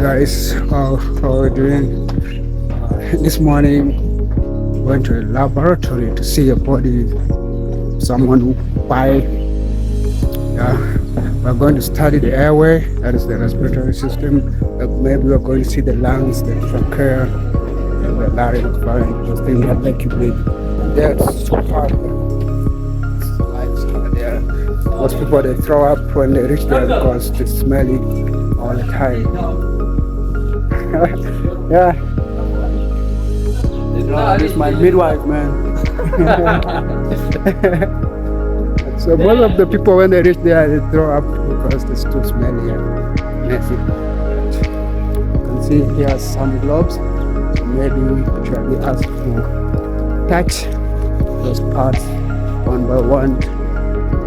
guys, how are you doing? This morning went to a laboratory to see a body someone who by we're going to study the airway, that is the respiratory system. Maybe we're going to see the lungs, the trachea, and the larynx, those things that make you breathe. That's so hard. There. Most people they throw up when they reach there because it's smelly all the time. Yeah. This is my midwife, man. So most of the people when they reach there they throw up because it's too smelly and messy. You can see here some gloves. So maybe we should be asked to touch those parts one by one.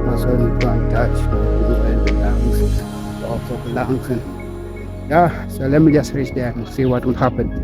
Also you can touch the lungs, also the lungs. And yeah, so let me just reach there and see what will happen.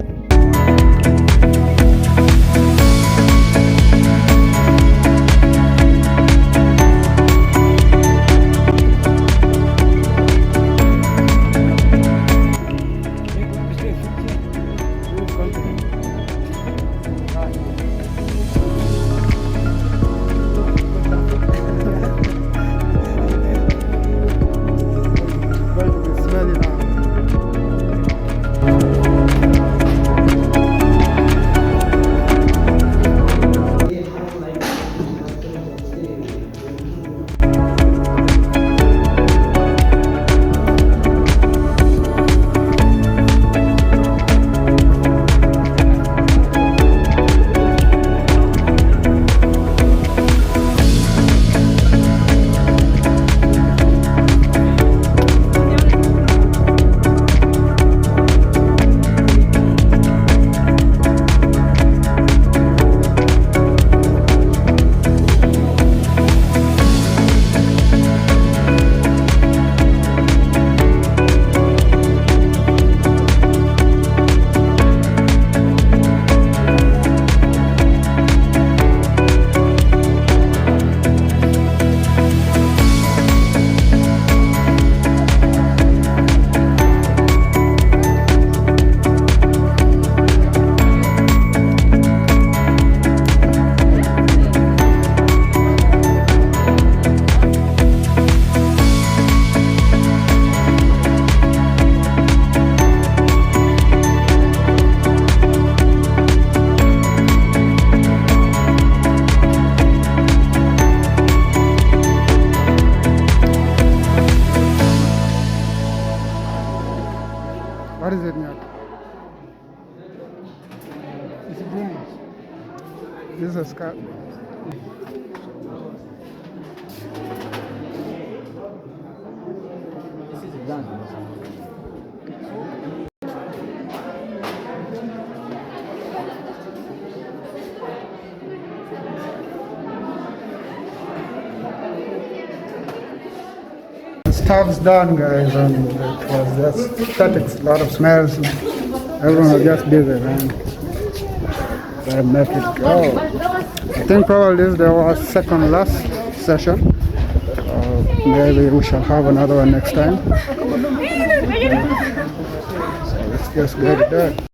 What is it now? It's green. This is a scarf. This is done. Stuff's done, guys, and it was just static, a lot of smells. Everyone was just busy, man. Gotta make it go. I think probably this is the second last session. Maybe we shall have another one next time. So let's just get it done.